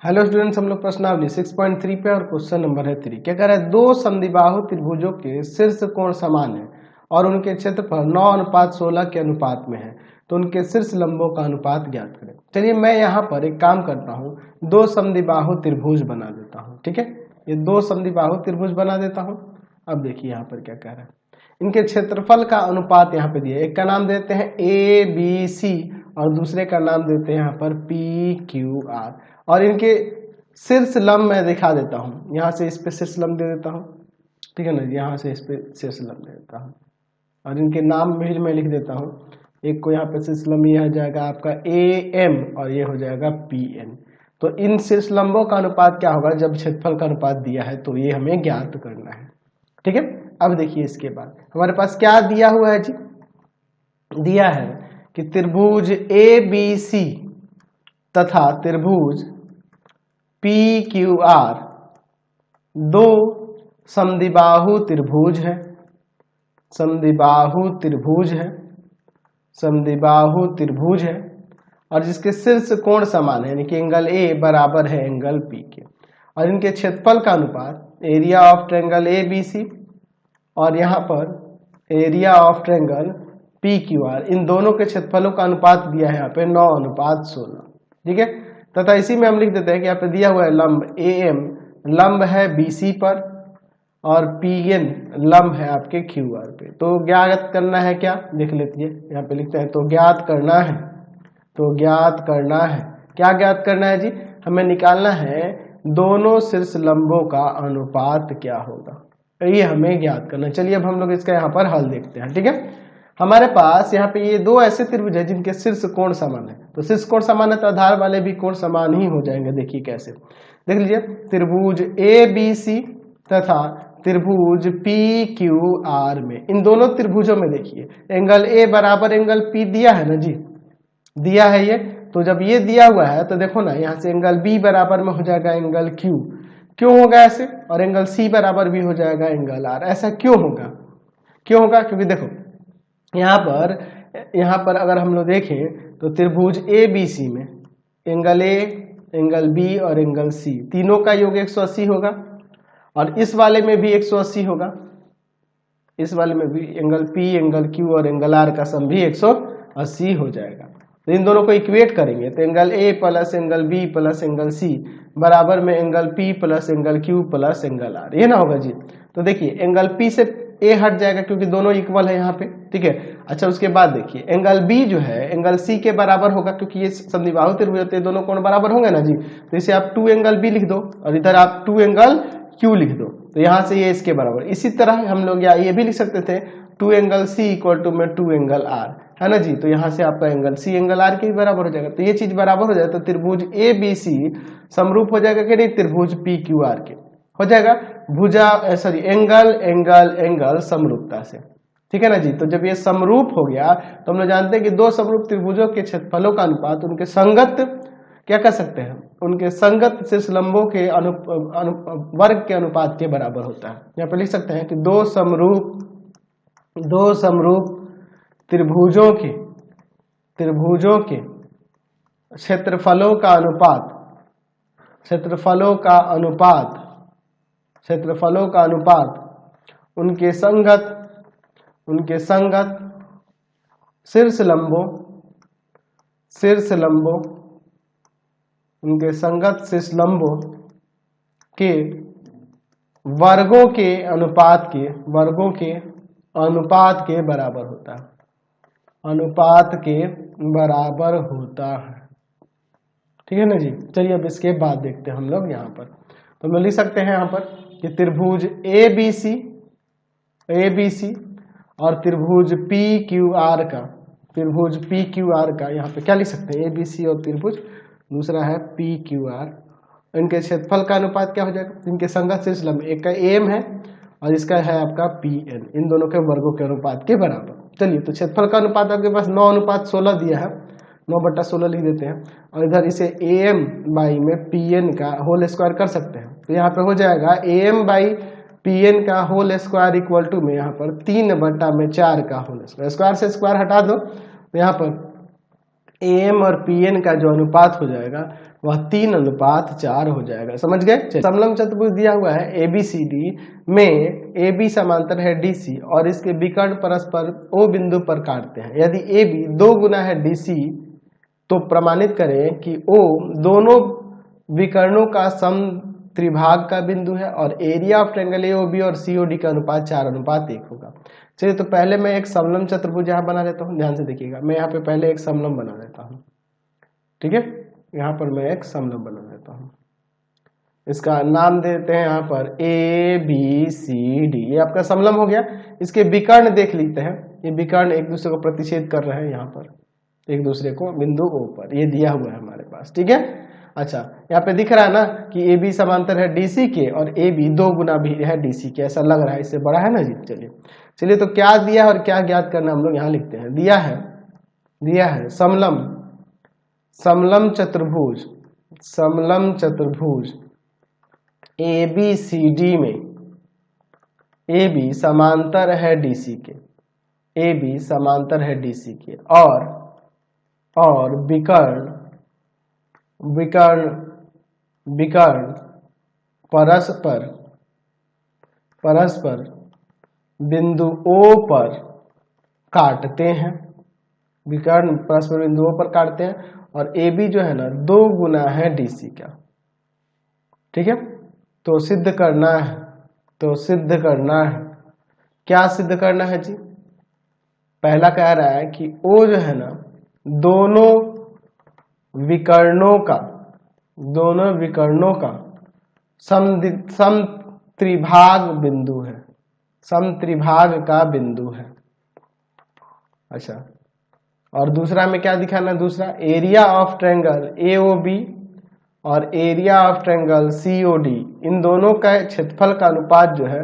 Hello students, हम लोग प्रश्नावली 6.3 पे और क्वेश्चन नंबर है 3। क्या कह रहा है, दो समद्विबाहु त्रिभुजों के शीर्ष कोण समान है और उनके क्षेत्रफल 9:16 के अनुपात में है, तो उनके शीर्ष लंबों का अनुपात ज्ञात करें। चलिए मैं यहाँ पर एक काम करता हूँ, दो समद्विबाहु त्रिभुज बना देता हूँ। ठीक है, ये दो समद्विबाहु त्रिभुज बना देता हूँ। अब देखिए यहाँ पर क्या कह रहा है, इनके क्षेत्रफल का अनुपात यहाँ पे दिया है। एक का नाम देते हैं ABC और दूसरे का नाम देते हैं यहाँ पर PQR, और इनके शीर्ष लंब मैं दिखा देता हूँ। यहाँ से इस पे शीर्ष लंब दे देता हूँ, ठीक है ना, यहाँ से इस पे शीर्ष लंब दे देता हूँ और इनके नाम भी मैं लिख देता हूँ। एक को यहाँ पे शीर्ष लंब यह हो जाएगा आपका AM और ये हो जाएगा PN। तो इन शीर्ष लंबों का अनुपात क्या होगा, जब क्षेत्रफल का अनुपात दिया है तो ये हमें ज्ञात करना है। ठीक है, अब देखिए इसके बाद हमारे पास क्या दिया हुआ है जी, दिया है कि त्रिभुज ABC तथा त्रिभुज PQR दो समद्विबाहु त्रिभुज है, समद्विबाहु त्रिभुज है, समद्विबाहु त्रिभुज है और जिसके शीर्ष कोण समान है, यानी कि एंगल A बराबर है एंगल P के, और इनके क्षेत्रफल का अनुपात एरिया ऑफ ट्रायंगल ABC और यहाँ पर एरिया ऑफ ट्रायंगल PQR, इन दोनों के क्षेत्रफलों का अनुपात दिया है यहाँ पे 9:16। ठीक है, तथा इसी में हम लिख देते हैं कि यहाँ पे दिया हुआ है लंब AM लंब है BC पर और PN लंब है आपके QR पे। तो ज्ञात करना है क्या, देख लीजिए यहाँ पे लिखते हैं, तो ज्ञात करना है, तो ज्ञात करना है, क्या ज्ञात करना है जी, हमें निकालना है दोनों शीर्ष लंबों का अनुपात क्या होगा, ये हमें ज्ञात करना। चलिए अब हम लोग इसका यहाँ पर हल देखते हैं। ठीक है, हमारे पास यहाँ पे ये दो ऐसे त्रिभुज है जिनके शीर्ष कोण समान है, तो शीर्ष कोण समान है तो आधार वाले भी कोण समान ही हो जाएंगे। देखिए कैसे, देख लीजिए त्रिभुज ABC तथा त्रिभुज PQR में, इन दोनों त्रिभुजों में देखिए एंगल A बराबर एंगल P दिया है ना जी, दिया है ये। तो जब ये दिया हुआ है तो देखो ना, यहाँ से एंगल B बराबर में हो जाएगा एंगल Q, क्यों होगा ऐसे, और एंगल C बराबर भी हो जाएगा एंगल R। ऐसा क्यों होगा, क्यों होगा, क्योंकि देखो यहाँ पर अगर हम लोग देखें तो त्रिभुज ABC में एंगल A एंगल B और एंगल C तीनों का योग 180 होगा, और इस वाले में भी 180 होगा, इस वाले में भी एंगल P एंगल Q और एंगल R का सम भी 180 हो जाएगा। तो इन दोनों को इक्वेट करेंगे तो angle A plus angle B plus angle C बराबर में angle P plus angle Q plus angle R, ये ना होगा जी। तो देखिए एंगल P से A हट जाएगा क्योंकि दोनों इक्वल है यहाँ पे। ठीक है, अच्छा उसके बाद देखिए एंगल B जो है एंगल C के बराबर होगा, क्योंकि ये समद्विबाहु त्रिभुज होते हैं, दोनों कोण बराबर होंगे ना जी। तो इसे आप 2 एंगल B लिख दो और इधर आप 2 एंगल Q लिख दो, तो यहाँ से ये इसके बराबर। इसी तरह हम लोग ये भी लिख सकते थे 2 एंगल C इक्वल टू में 2 एंगल R, है ना जी। तो यहाँ से आपका एंगल C एंगल R के भी बराबर हो जाएगा, तो ये चीज बराबर हो जाए तो त्रिभुज ABC समरूप हो जाएगा कि नहीं, त्रिभुज PQR के हो जाएगा भुजा सॉरी एंगल एंगल एंगल समरूपता से। ठीक है ना जी। तो जब ये समरूप हो गया तो हम लोग जानते हैं कि दो समरूप त्रिभुजों के क्षेत्रफलों का अनुपात उनके संगत क्या कर सकते हैं, उनके संगत शीर्ष लंबों के वर्ग के अनुपात के बराबर होता है। यहाँ पे लिख सकते हैं कि दो समरूप त्रिभुजों के क्षेत्रफलों का अनुपात उनके संगत शीर्ष लंबों के वर्गों के अनुपात के बराबर होता है, ठीक है ना जी। चलिए अब इसके बाद देखते हैं हम लोग यहाँ पर, तो हम लोग लिख सकते हैं यहाँ पर कि त्रिभुज ABC और त्रिभुज PQR का यहाँ पे क्या लिख सकते हैं, ABC और त्रिभुज दूसरा है PQR, इनके क्षेत्रफल का अनुपात क्या हो जाएगा, इनके संगत शीर्ष लंब, एक का AM है और इसका है आपका PN, इन दोनों के वर्गों के अनुपात के बराबर। चलिए तो क्षेत्रफल का अनुपात आपके पास 9:16 दिया है, 9/16 लिख देते हैं, और इधर इसे AM बाई में PN का होल स्क्वायर कर सकते हैं। तो यहाँ पे हो जाएगा AM बाई PN का होल स्क्वायर इक्वल टू में यहाँ पर 3/4 का होल स्क्वायर, स्क्वायर से स्क्वायर हटा दो, तो यहाँ पर AM और PN का जो अनुपात हो जाएगा वह 3:4 हो जाएगा। समझ गए। समलंब चतुर्भुज दिया हुआ है ABCD में AB समांतर है DC और इसके विकर्ण परस्पर O बिंदु पर काटते हैं। यदि AB 2 गुना है DC तो प्रमाणित करें कि O दोनों विकर्णों का सम त्रिभाग का बिंदु है और एरिया ऑफ ट्रायंगल AOB और COD का अनुपात 4:1 होगा। चलिए तो पहले मैं एक समलंब चतुर्भुज यहाँ बना लेता हूँ, ध्यान से देखिएगा। मैं यहाँ पे पहले एक समलंब बना लेता हूँ, ठीक है। यहाँ पर मैं एक समलंब बना लेता हूँ, इसका नाम देते हैं यहाँ पर ABCD। ये आपका समलंब हो गया। इसके विकर्ण देख लेते हैं। ये विकर्ण एक दूसरे को प्रतिच्छेद कर रहे हैं यहाँ पर, एक दूसरे को बिंदु O पर। ये दिया हुआ है हमारे पास, ठीक है। अच्छा, यहाँ पे दिख रहा है ना कि AB समांतर है DC के और AB 2 गुना भी है DC के, ऐसा लग रहा है, इससे बड़ा है ना जी। चलिए तो क्या दिया है और क्या ज्ञात करना हम लोग यहाँ लिखते हैं। दिया है समलंब चतुर्भुज ABCD में AB समांतर है DC के, AB समांतर है DC के और विकर्ण परस्पर बिंदु O पर काटते हैं। विकर्ण परस्पर बिंदु O पर काटते हैं और AB जो है ना 2 गुना है DC का, ठीक है। तो सिद्ध करना है। क्या सिद्ध करना है जी? पहला कह रहा है कि O जो है ना दोनों विकर्णों का समत्रिभाग बिंदु है, समत्रिभाग का बिंदु है। अच्छा, और दूसरा में क्या दिखाना है? दूसरा एरिया ऑफ ट्रायंगल AOB और एरिया ऑफ ट्रायंगल COD, इन दोनों का क्षेत्रफल का अनुपात जो है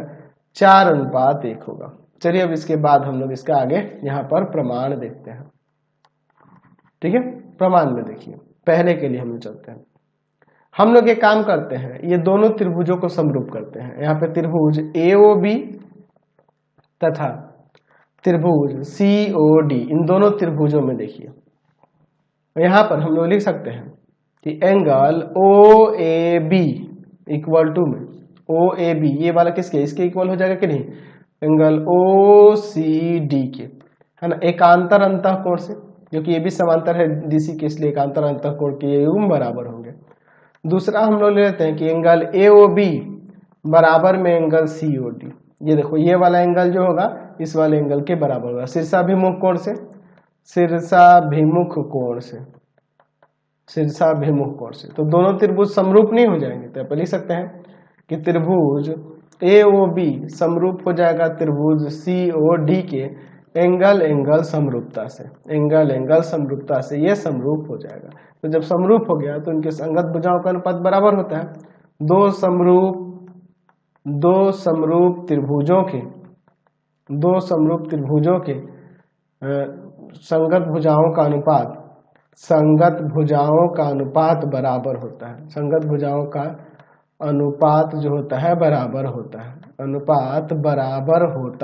4:1 होगा। चलिए अब इसके बाद हम लोग इसका आगे यहाँ पर प्रमाण देखते हैं, ठीक है। प्रमाण में देखिए, पहले के लिए हम लोग चलते हैं। हम लोग एक काम करते हैं, ये दोनों त्रिभुजों को समरूप करते हैं। यहाँ पे त्रिभुज AOB तथा त्रिभुज COD, इन दोनों त्रिभुजों में देखिए, यहाँ पर हम लोग लिख सकते हैं कि एंगल OAB इक्वल टू में OAB, ये वाला किसके? इसके इक्वल हो जाएगा कि नहीं? एंगल OCD के, है ना, एकांतर अंतःकोण से, क्योंकि ये भी समांतर है DC के, इसलिए एकांतर अंतःकोण के ये युग्म बराबर होंगे। दूसरा हम लोग ले लेते हैं कि एंगल AOB बराबर में एंगल COD। ये देखो, ये वाला एंगल जो होगा इस वाले एंगल के बराबर होगा, शीर्षाभिमुख कोण से। तो दोनों त्रिभुज समरूप नहीं हो जाएंगे, तो आप लिख सकते हैं कि त्रिभुज AOB समरूप हो जाएगा त्रिभुज COD के एंगल समरूपता से ये समरूप हो जाएगा। तो जब समरूप हो गया तो इनके संगत भुजाओं का अनुपात बराबर होता है। दो समरूप त्रिभुजों के संगत भुजाओं का अनुपात बराबर होता है। संगत भुजाओं का अनुपात जो होता है बराबर होता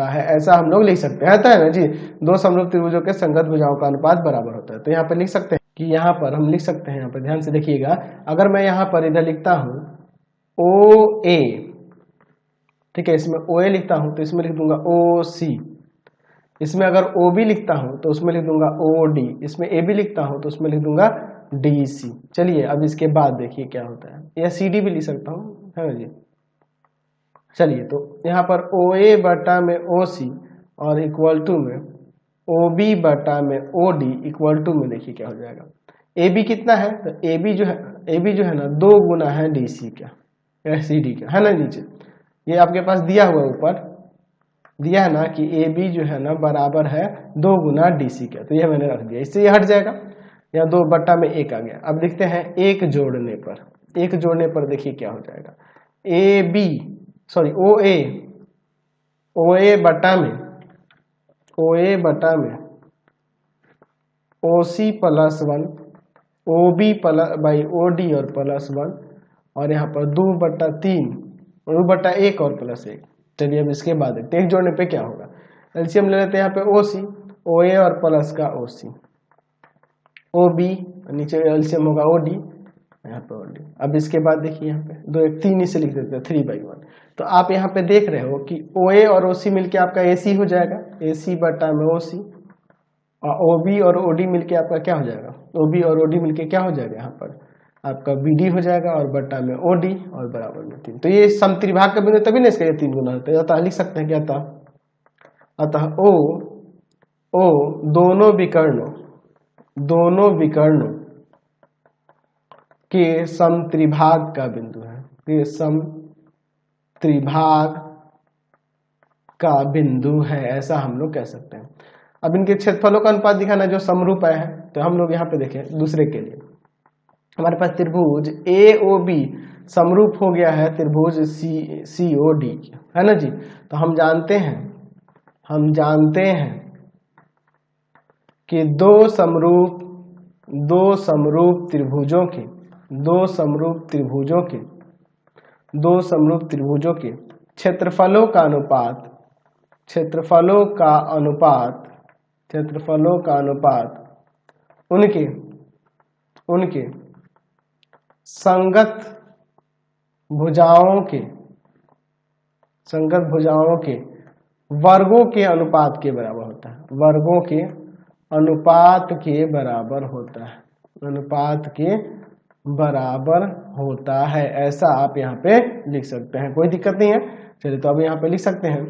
है, ऐसा हम लोग लिख सकते हैं, है ना जी। दो समरूप त्रिभुजों के संगत भुजाओं का अनुपात बराबर होता है। तो यहाँ पर लिख सकते हैं कि यहाँ पर हम लिख सकते हैं, यहाँ पर ध्यान से देखिएगा, अगर मैं यहाँ पर इधर लिखता हूँ OA, ठीक है, इसमें OA लिखता हूँ तो इसमें लिख दूंगा OC, इसमें अगर OB लिखता हूँ तो उसमें लिख दूंगा OD, इसमें AB लिखता हूँ तो उसमें लिख दूंगा DC। चलिए अब इसके बाद देखिए क्या होता है, या CD भी लिख सकता हूँ, है ना जी। चलिए तो यहाँ पर OA बटा में OC और इक्वल टू में OB बटा में OD इक्वल टू में देखिए क्या हो जाएगा। AB कितना है? तो AB जो है ना 2 गुना है DC का, CD का, है ना नीचे। ये आपके पास दिया हुआ ऊपर दिया है ना कि AB जो है ना बराबर है 2 गुना DC का, तो यह मैंने रख दिया, इससे ये हट जाएगा, या 2 बटा में 1 आ गया। अब देखते हैं एक जोड़ने पर देखिए क्या हो जाएगा। OA बटा में OC plus 1, OB by OD और प्लस 1, और यहाँ पर 2/3 और प्लस 1। चलिए अब इसके बाद देखते हैं एक जोड़ने पे क्या होगा। एलसीएम ले लेते हैं यहाँ पे OC, OA और प्लस का OC, OB नीचे एलसीएम होगा OD, यहाँ पे OD। अब इसके बाद देखिए यहाँ पे 2 1 3 इसे लिख देते हैं 3/1। तो आप यहाँ पे देख रहे हो कि OA और OC मिलके आपका AC हो जाएगा, AC बटा में OC, और OB और OD मिलके आपका क्या हो जाएगा, OB और OD मिलके क्या हो जाएगा, यहाँ पर आपका BD हो जाएगा और बटा में OD और बराबर में 3। तो ये समत्रिभाग का बिंदु तभी ना इसका ये 3 गुना होता है। अतः लिख सकते हैं कि अतः O दोनों विकर्णों के समत्रिभाग का बिंदु है, ये समत्रिभाग का बिंदु है, ऐसा हम लोग कह सकते हैं। अब इनके क्षेत्रफलों का अनुपात दिखाना जो समरूप है, तो हम लोग यहाँ पे देखें दूसरे के लिए हमारे पास त्रिभुज AOB समरूप हो गया है त्रिभुज COD, है ना जी। तो हम जानते हैं कि दो समरूप त्रिभुजों के क्षेत्रफलों का अनुपात उनके संगत भुजाओं के वर्गों के अनुपात के बराबर होता है, अनुपात के बराबर होता है, ऐसा आप यहाँ पे लिख सकते हैं, कोई दिक्कत नहीं है। चलिए तो अब यहाँ पे लिख सकते हैं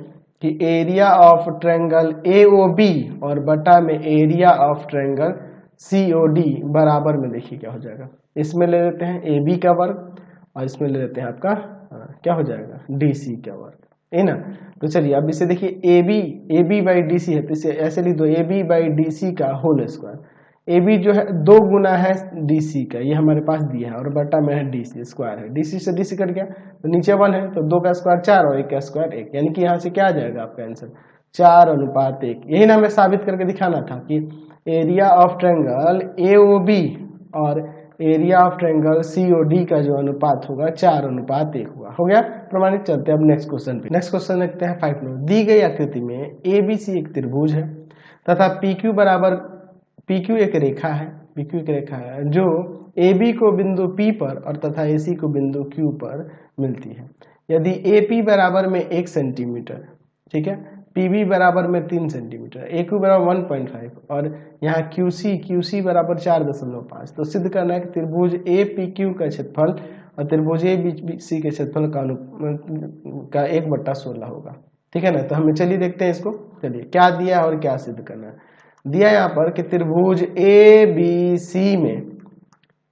कि एरिया ऑफ ट्रायंगल AOB और बटा में एरिया ऑफ ट्रायंगल COD बराबर में देखिए क्या हो जाएगा, इसमें ले लेते हैं AB का वर्ग और इसमें ले लेते हैं आपका क्या हो जाएगा DC का वर्ग, है ना। तो चलिए अब इसे देखिए AB बाई DC है, तो इसे ऐसे लिख दो AB बाई DC का होल स्क्वायर। AB जो है 2 गुना है DC का, ये हमारे पास दिया है, और बटा में है DC स्क्वायर है, DC से DC कट गया तो नीचे 1 है, तो 2 का स्क्वायर 4 और 1 का स्क्वायर 1, यानी कि यहाँ से क्या आ जाएगा आपका आंसर 4:1। यही ना हमें साबित करके दिखाना था कि एरिया ऑफ ट्रायंगल AOB और एरिया ऑफ ट्रायंगल COD का जो अनुपात होगा 4:1 होगा। हो गया प्रमाणित। चलते हैं अब नेक्स्ट क्वेश्चन पे। नेक्स्ट क्वेश्चन देखते हैं 5 नंबर। दी गई आकृति में ABC एक त्रिभुज है तथा PQ एक रेखा है जो AB को बिंदु P पर और तथा AC को बिंदु Q पर मिलती है। यदि AP बराबर में 1 सेंटीमीटर, ठीक है, PB बराबर में 3 सेंटीमीटर, AQ बराबर 1.5 और यहाँ QC बराबर 4.5, तो सिद्ध करना है कि त्रिभुज APQ का क्षेत्रफल और त्रिभुज ABC के क्षेत्रफल का 1/16 होगा, ठीक है ना। तो हमें चलिए देखते हैं इसको। चलिए क्या दिया और क्या सिद्ध करना है। दिया यहाँ पर कि त्रिभुज ABC में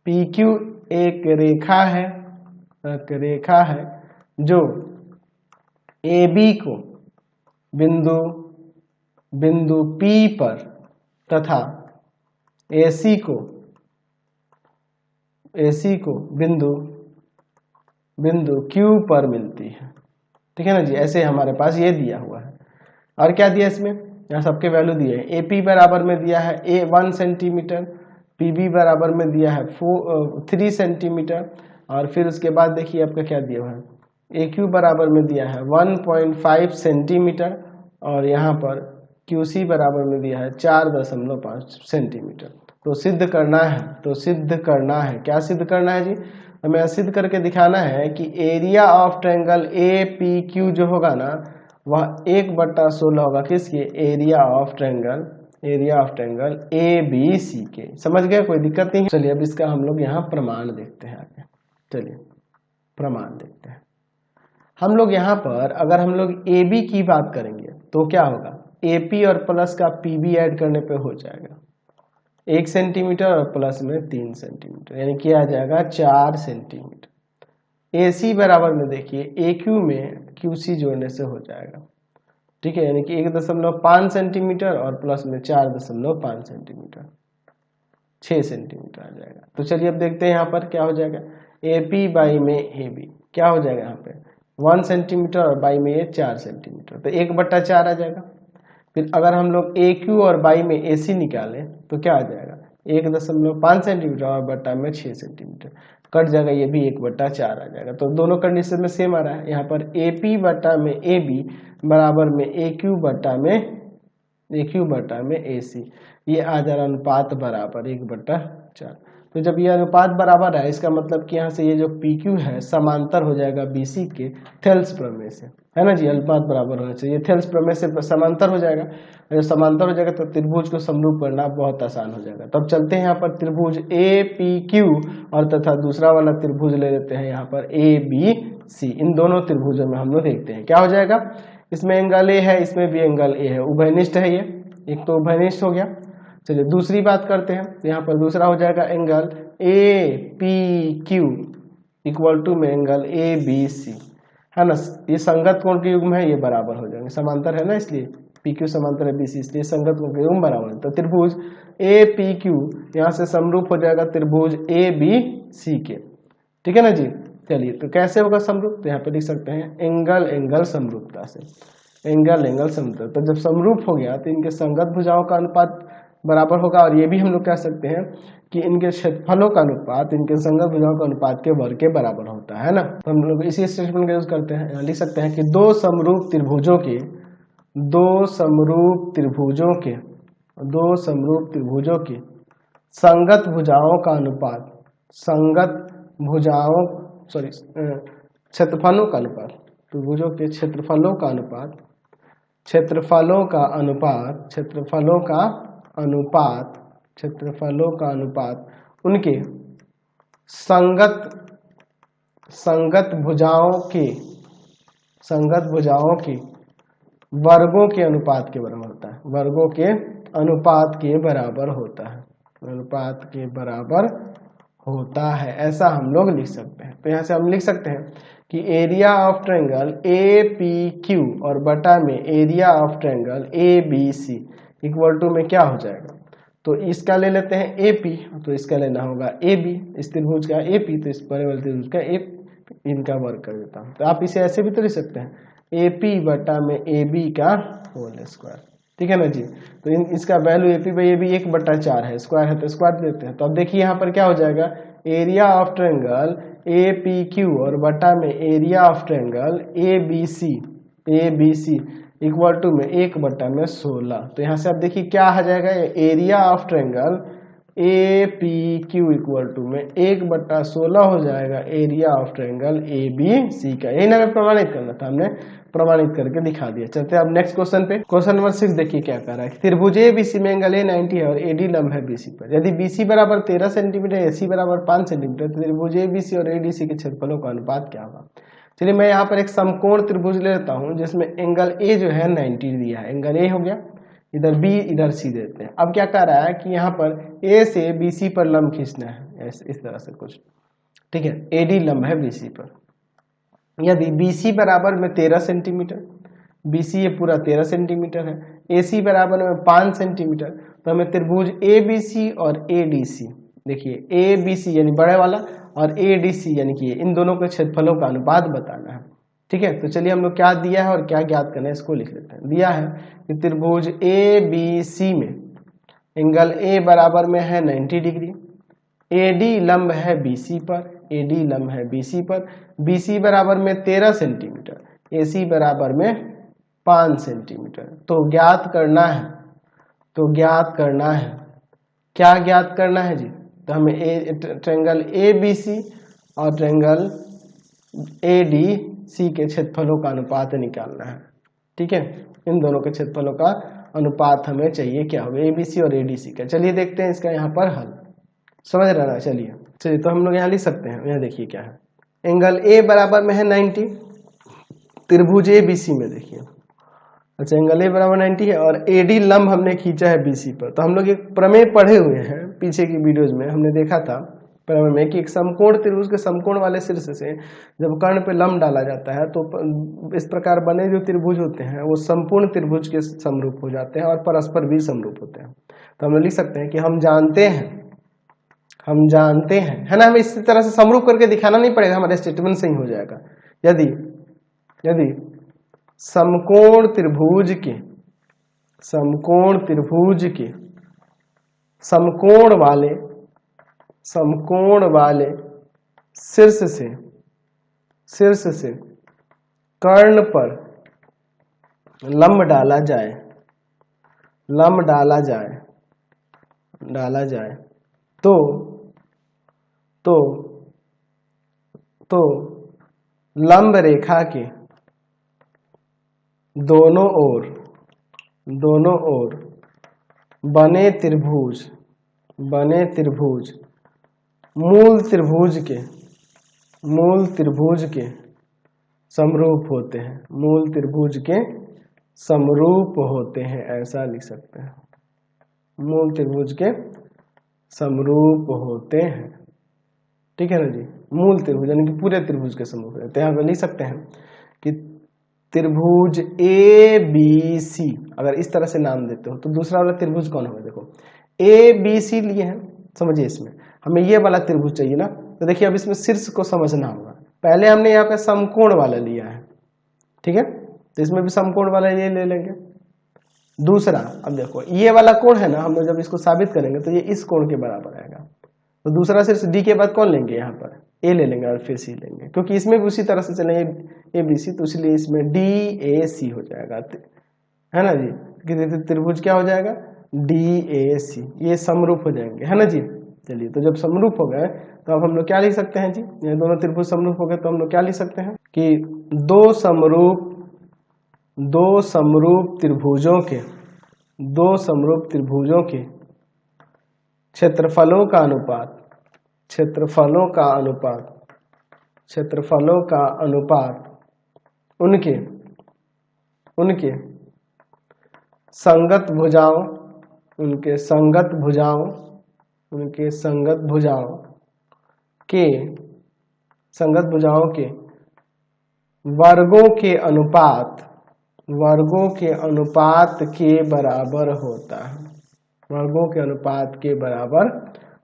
PQ एक रेखा है जो AB को बिंदु P पर तथा AC को बिंदु Q पर मिलती है, ठीक है ना जी। ऐसे हमारे पास ये दिया हुआ है। और क्या दिया इसमें, यहाँ सबके वैल्यू दिए हैं। AP बराबर में दिया है 1 सेंटीमीटर, PB बराबर में दिया है 3 सेंटीमीटर, और फिर उसके बाद देखिए आपका क्या दिया हुआ है, AQ बराबर में दिया है 1.5 सेंटीमीटर और यहाँ पर QC बराबर में दिया है 4.5 सेंटीमीटर। तो सिद्ध करना है, क्या सिद्ध करना है जी, हमें सिद्ध करके दिखाना है कि एरिया ऑफ ट्रायंगल APQ जो होगा ना वह 1/16 होगा किसके, एरिया ऑफ ट्रायंगल ABC के। समझ गए, कोई दिक्कत नहीं। चलिए अब इसका हम लोग यहाँ प्रमाण देखते हैं आगे। चलिए प्रमाण देखते हैं। हम लोग यहाँ पर अगर हम लोग AB की बात करेंगे तो क्या होगा, AP और प्लस का PB ऐड करने पे हो जाएगा 1 सेंटीमीटर और प्लस में 3 सेंटीमीटर, यानी कि आ जाएगा 4 सेंटीमीटर। AC बराबर में देखिए AQ में QC जोड़ने से हो जाएगा, ठीक है, यानी कि 1.5 सेंटीमीटर और प्लस में 4.5 सेंटीमीटर, 6 सेंटीमीटर आ जाएगा। तो चलिए अब देखते हैं यहाँ पर क्या हो जाएगा, AP बाई में AB क्या हो जाएगा, यहाँ पे 1 सेंटीमीटर और बाई में ये 4 सेंटीमीटर, तो 1/4 आ जाएगा। फिर अगर हम लोग AQ और बाई में AC निकालें तो क्या आ जाएगा, 1.5 सेंटीमीटर और बटा में 6 सेंटीमीटर, कट जाएगा, ये भी 1/4 आ जाएगा। तो दोनों कंडीशन में सेम आ रहा है। यहाँ पर AP बटा में AB बराबर में AQ बटा में AC, ये आ जा रहा अनुपात बराबर 1/4। तो जब ये अनुपात बराबर है इसका मतलब कि यहाँ से ये जो PQ है समांतर हो जाएगा BC के थेल्स प्रमेय से, है ना जी। अनुपात बराबर होना चाहिए, थेल्स प्रमेय से समांतर हो जाएगा। जब समांतर हो जाएगा तो त्रिभुज को समरूप करना बहुत आसान हो जाएगा। तब चलते हैं यहाँ पर त्रिभुज APQ और तथा दूसरा वाला त्रिभुज ले लेते हैं यहाँ पर ABC। इन दोनों त्रिभुजों में हम लोग देखते हैं क्या हो जाएगा। इसमें एंगल A है, इसमें भी एंगल A है, उभयनिष्ठ है ये, एक तो उभयनिष्ठ हो गया। चलिए दूसरी बात करते हैं, यहाँ पर दूसरा हो जाएगा एंगल APQ इक्वल टू में एंगल ABC, है ना। ये संगत कोण के युग्म है, ये बराबर हो जाएंगे, समांतर है ना, इसलिए PQ समांतर है BC, इसलिए संगत कोण के युग्म बराबर है। तो त्रिभुज APQ यहाँ से समरूप हो जाएगा त्रिभुज ABC के, ठीक है ना जी। चलिए तो कैसे होगा समरूप, तो यहाँ पे लिख सकते हैं एंगल एंगल समरूपता से, एंगल एंगल समरूपता। तो जब समरूप हो गया तो इनके संगत भुजाओं का अनुपात बराबर होगा, और ये भी हम लोग कह सकते हैं कि इनके क्षेत्रफलों का अनुपात इनके संगत भुजाओं के अनुपात के वर्ग के बराबर होता है ना। तो हम लोग इसी स्टेटमेंट का यूज करते हैं, यहाँ लिख सकते हैं कि दो समरूप त्रिभुजों के संगत भुजाओं का अनुपात, क्षेत्रफलों का अनुपात, त्रिभुजों के क्षेत्रफलों का अनुपात उनके संगत भुजाओं के वर्गों के अनुपात के बराबर होता है, वर्गों के अनुपात के बराबर होता है, ऐसा हम लोग लिख सकते हैं। तो यहाँ से हम लिख सकते हैं कि एरिया ऑफ ट्रायंगल APQ और बटा में area of triangle ABC equal to में क्या हो जाएगा। तो इसका ले लेते हैं AP, तो इसका लेना होगा AB, इस त्रिभुज का AP, तो इस बड़े वाले त्रिभुज का इनका वर्ग कर देता हूँ। तो आप इसे ऐसे भी तो लिख सकते हैं AP बटा में AB का होल स्क्वायर, ठीक है ना जी। तो इसका वैल्यू AP बाई AB 1/4 है, स्क्वायर है तो स्क्वायर देते हैं। तो अब देखिए यहाँ पर क्या हो जाएगा, एरिया ऑफ ट्रायंगल APQ और बटा में area of triangle ABC equal to में 1/16। तो यहाँ से आप देखिए क्या आ जाएगा, area of triangle APQ equal to में 1/16 हो जाएगा एरिया ऑफ ट्रायंगल ABC का। यही ना प्रमाणित करना था, हमने प्रमाणित करके दिखा दिया। चलते हैं अब नेक्स्ट क्वेश्चन पे। क्वेश्चन नंबर 6 देखिए क्या कह रहा है। त्रिभुज ABC में एंगल A 90 है और AD लंब है BC पर। यदि BC बराबर 13 सेंटीमीटर, AC बराबर 5 सेंटीमीटर, तो त्रिभुज ABC और ADC के क्षेत्रफलों का अनुपात क्या होगा। चलिए मैं यहाँ पर एक समकोण त्रिभुज ले लेता हूँ जिसमें एंगल A जो है 90 दिया है, एंगल A हो गया, इधर B इधर C देते हैं। अब क्या कह रहा है कि यहाँ पर A से BC पर लंब खींचना है, इस तरह से कुछ, ठीक है। AD लंब है BC पर। यदि BC बराबर में 13 सेंटीमीटर, BC ये पूरा 13 सेंटीमीटर है, AC बराबर में 5 सेंटीमीटर, तो हमें त्रिभुज ABC और ADC, देखिए ABC यानी बड़े वाला और ADC यानी कि इन दोनों के क्षेत्रफलों का अनुपात बताना है, ठीक है। तो चलिए हम लोग क्या दिया है और क्या ज्ञात करना है इसको लिख लेते हैं। दिया है कि त्रिभुज ABC में एंगल A बराबर में है 90 डिग्री, AD लंब है BC पर, AD लंब है BC पर, BC बराबर में 13 सेंटीमीटर, AC बराबर में 5 सेंटीमीटर। तो ज्ञात करना है, क्या ज्ञात करना है जी। तो हमें ट्रायंगल ABC और ट्रायंगल ADC के क्षेत्रफलों का अनुपात निकालना है, ठीक है। इन दोनों के क्षेत्रफलों का अनुपात हमें चाहिए, क्या होगा, ABC और ADC का। चलिए देखते हैं इसका यहाँ पर हल, समझ रहा ना। चलिए तो हम लोग यहाँ लिख सकते हैं, यहाँ देखिए क्या है, एंगल A बराबर में है 90 त्रिभुज ABC में, देखिए अच्छा एंगल A बराबर 90 है और AD लंब हमने खींचा है BC पर। तो हम लोग एक प्रमेय पढ़े हुए हैं, पीछे की वीडियोज में हमने देखा था प्रमेय में कि एक समकोण त्रिभुज के समकोण वाले शीर्ष से जब कर्ण पे लंब डाला जाता है तो इस प्रकार बने जो त्रिभुज होते हैं वो संपूर्ण त्रिभुज के समरूप हो जाते हैं और परस्पर भी समरूप होते हैं। तो हम लोग लिख सकते हैं कि हम जानते हैं, है ना, हमें इसी तरह से समरूप करके दिखाना नहीं पड़ेगा, हमारे स्टेटमेंट से ही हो जाएगा। यदि समकोण त्रिभुज के समकोण वाले शीर्ष से कर्ण पर लंब डाला जाए तो तो लंब रेखा के दोनों ओर बने त्रिभुज मूल त्रिभुज के समरूप होते हैं, मूल त्रिभुज के समरूप होते हैं, ऐसा लिख सकते हैं, मूल त्रिभुज के समरूप होते हैं। ठीक है ना जी, मूल त्रिभुज यानी कि पूरे त्रिभुज के समरूप होते हैं। तो यहाँ पर लिख सकते हैं कि त्रिभुज ए बी सी, अगर इस तरह से नाम देते हो तो दूसरा वाला त्रिभुज कौन होगा? देखो ए बी सी लिए हैं, समझिए इसमें हमें ये वाला त्रिभुज चाहिए ना, तो देखिए अब इसमें शीर्ष को समझना होगा। पहले हमने यहाँ पे समकोण वाला लिया है, ठीक है, तो इसमें भी समकोण वाला ये ले लेंगे। दूसरा, अब देखो ये वाला कोण है ना, हम लोग जब इसको साबित करेंगे तो ये इस कोण के बराबर आएगा, तो दूसरा शीर्ष डी के बाद कौन लेंगे? यहाँ पर ए ले लेंगे और फिर सी लेंगे, क्योंकि इसमें भी उसी तरह से चलेंगे ए बी सी, तो इसलिए इसमें डी ए सी हो जाएगा, है ना जी। त्रिभुज क्या हो जाएगा? डी ए सी, ये समरूप हो जाएंगे, है ना जी। चलिए, तो जब समरूप हो गए तो अब हम लोग क्या लिख सकते हैं जी? ये दोनों त्रिभुज समरूप हो गए तो हम लोग क्या लिख सकते हैं कि दो समरूप त्रिभुजों के क्षेत्रफलों का अनुपात उनके संगत भुजाओं के वर्गों के अनुपात के बराबर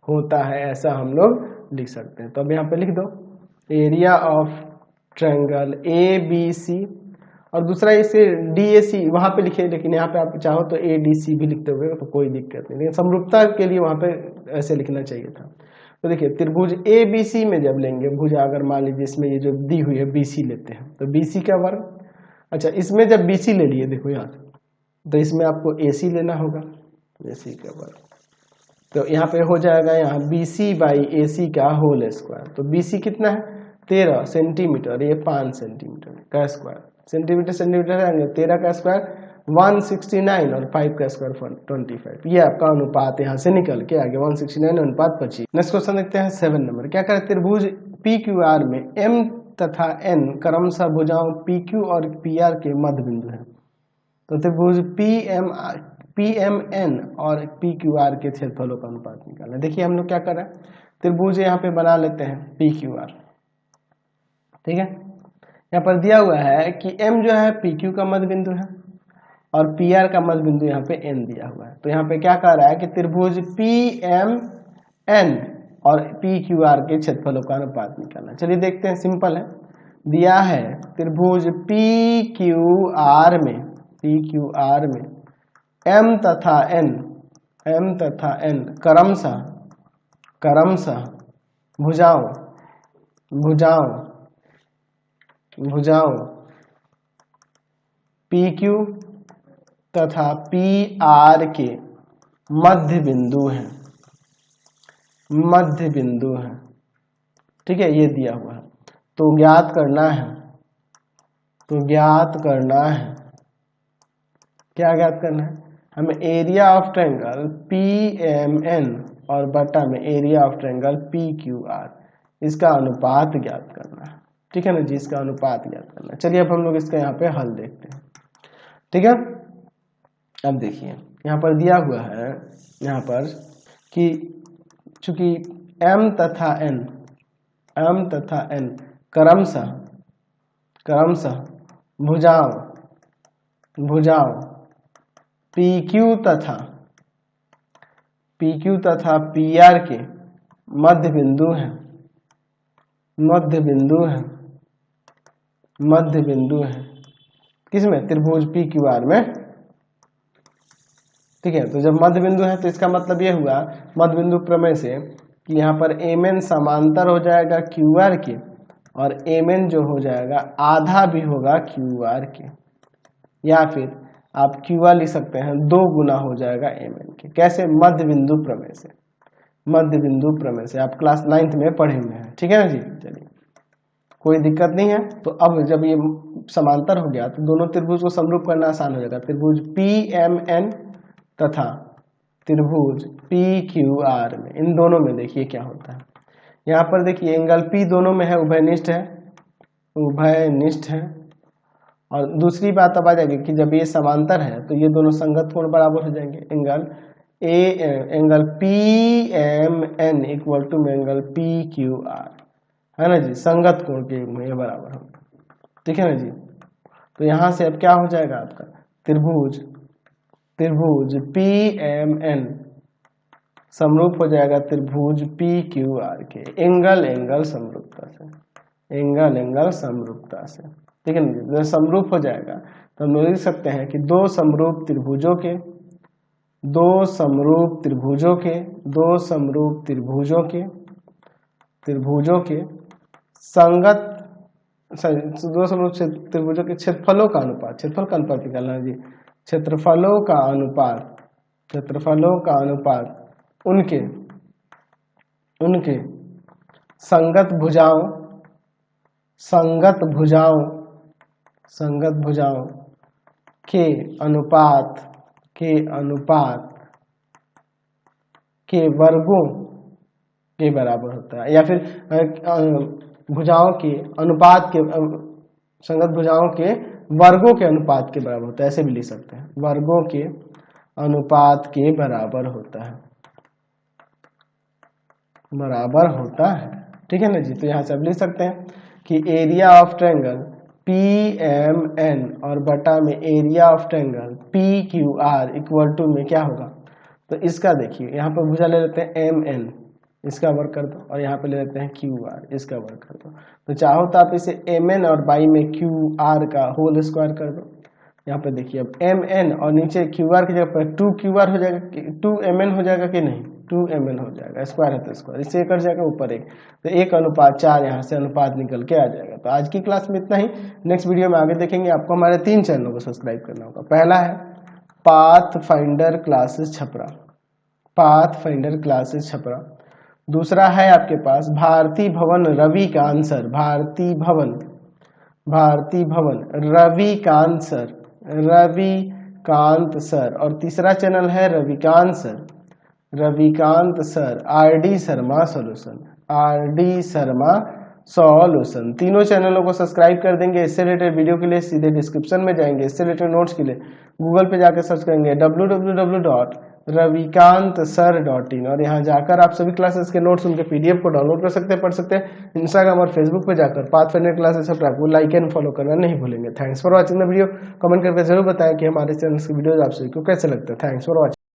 होता है, ऐसा हम लोग लिख सकते हैं। तो अब यहाँ पे लिख दो area of triangle A B C, और दूसरा इसे डी ए सी वहां पे लिखे, लेकिन यहाँ पे आप चाहो तो ए डी सी भी लिखते हुए तो कोई दिक्कत नहीं, लेकिन समरूपता के लिए वहां पे ऐसे लिखना चाहिए था। तो देखिए त्रिभुज ए बी सी में जब लेंगे भुजा, अगर मान लीजिए इसमें ये जो दी हुई है बी सी लेते हैं तो बी सी का वर्ग, अच्छा इसमें जब बी सी ले लिए, देखो यार, तो इसमें आपको ए सी लेना होगा, ए सी का वर्ग, तो यहाँ पे हो जाएगा यहाँ बी सी बाई ए सी का होल स्क्वायर। तो बी सी कितना है? 13 सेंटीमीटर, ये 5 सेंटीमीटर का स्क्वायर, सेंटीमीटर है 13 का स्क्वायर 169 और 5 का स्क्वायर 25, ये आपका अनुपात यहाँ से निकल के आगे 169 अनुपात 25। नेक्स्ट क्वेश्चन देखते हैं 7 नंबर। क्या करें? त्रिभुज पी क्यू आर में एम तथा एन क्रमशः भुजाओं पी क्यू और पी आर के मध्य बिंदु है। तो त्रिभुज पी एम एन और पी क्यू आर के क्षेत्रफलों का अनुपात निकालना। देखिए हम लोग क्या कर रहे हैं, त्रिभुज यहाँ पे बना लेते हैं पी क्यू आर, ठीक है। यहाँ पर दिया हुआ है कि m जो है पी क्यू का मध्य बिंदु है और पी आर का मध्य बिंदु यहाँ पे n दिया हुआ है। तो यहाँ पे क्या कह रहा है कि त्रिभुज पी एम एन और पी क्यू आर के क्षेत्रफलों का अनुपात निकालना। चलिए देखते हैं, सिंपल है। दिया है त्रिभुज पी क्यू आर में m तथा n क्रमशः भुजाओं पी क्यू तथा पी आर के मध्य बिंदु हैं, ठीक है, ये दिया हुआ है। तो ज्ञात करना है, क्या ज्ञात करना है हमें? Area of triangle P M N और बटा में area of triangle P Q R, इसका अनुपात ज्ञात करना है, ठीक है ना जी, इसका अनुपात ज्ञात करना है। चलिए अब हम लोग इसका यहाँ पे हल देखते हैं, ठीक है। अब देखिए यहाँ पर दिया हुआ है यहाँ पर कि चूंकि m तथा n क्रमशः भुजाओं पी क्यू तथा पी आर के मध्य बिंदु है किसमें? त्रिभुज पी क्यू आर में, ठीक है। तो जब मध्य बिंदु है तो इसका मतलब ये हुआ मध्य बिंदु प्रमेय से कि यहाँ पर एम एन समांतर हो जाएगा क्यू आर के और एम एन जो हो जाएगा आधा भी होगा क्यू आर के, या फिर आप क्यू आर लिख सकते हैं 2 गुना हो जाएगा एम एन के। कैसे? मध्य बिंदु प्रमेय से। मध्य बिंदु प्रमेय से, आप क्लास 9th में पढ़े हुए हैं, ठीक है ना जी। चलिए कोई दिक्कत नहीं है। तो अब जब ये समांतर हो गया तो दोनों त्रिभुज को समरूप करना आसान हो जाएगा। त्रिभुज PMN तथा त्रिभुज PQR में, इन दोनों में देखिए क्या होता है। यहाँ पर देखिए एंगल P दोनों में है, उभयनिष्ठ है, उभयनिष्ठ है। और दूसरी बात अब आ जाएगी कि जब ये समांतर है तो ये दोनों संगत कोण बराबर हो जाएंगे। Angle PMN equal to angle PQR, है ना जी, संगत कोण के में ये बराबर होगा, ठीक है ना जी। तो यहां से अब क्या हो जाएगा आपका त्रिभुज PMN समरूप हो जाएगा त्रिभुज PQR के एंगल समरूपता से, एंगल समरूपता से, ठीक है ना। जब समरूप हो जाएगा तो हम लिख सकते हैं कि दो समरूप त्रिभुजों के संगत, दो समरूप त्रिभुजों के क्षेत्रफलों का अनुपात, क्षेत्रफल का अनुपात निकालना है जी, क्षेत्रफलों का अनुपात उनके संगत भुजाओं के अनुपात के वर्गों के बराबर होता है, या फिर भुजाओं के अनुपात के, संगत भुजाओं के वर्गों के अनुपात के बराबर होता है, ऐसे भी लिख सकते हैं, वर्गों के अनुपात के बराबर होता है, ठीक है ना जी। तो यहाँ से अब लिख सकते हैं कि एरिया ऑफ ट्रायंगल PMN और बटा में area of triangle PQR equal to में क्या होगा। तो इसका देखिए यहाँ पर भुजा ले लेते हैं MN, इसका वर्ग कर दो, और यहाँ पे ले लेते हैं QR, इसका वर्ग कर दो। तो चाहो तो आप इसे MN और बाई में QR का होल स्क्वायर कर दो। यहाँ पे देखिए अब MN और नीचे QR की जगह पर 2QR हो जाएगा, 2MN हो जाएगा कि नहीं, 2MN हो जाएगा, स्क्वायर है तो स्क्वायर, इससे एक कट जाएगा ऊपर एक, तो 1:4 यहाँ से अनुपात निकल के आ जाएगा। तो आज की क्लास में इतना ही, नेक्स्ट वीडियो में आगे देखेंगे। आपको हमारे 3 चैनलों को सब्सक्राइब करना होगा। पहला है पाथफाइंडर क्लासेस छपरा, दूसरा है आपके पास भारती भवन रविकांत सर, और तीसरा चैनल है Ravikant sir RD Sharma solution. तीनों चैनलों को सब्सक्राइब कर देंगे। इससे रिलेटेड वीडियो के लिए सीधे डिस्क्रिप्शन में जाएंगे, इससे रिलेटेड नोट्स के लिए गूगल पे जाकर सर्च करेंगे www.ravikantsir.in, और यहाँ जाकर आप सभी क्लासेस के नोट्स, उनके PDF को डाउनलोड कर सकते हैं, पढ़ सकते हैं। इंस्टाग्राम और फेसबुक पे जाकर पाथफाइंडर क्लासेस को लाइक एंड फॉलो करना नहीं भूलेंगे। Thanks for watching the video. Comment करके जरूर बताएं कि हमारे चैनल की वीडियोज आप सभी को कैसे लगते हैं। Thanks for watching.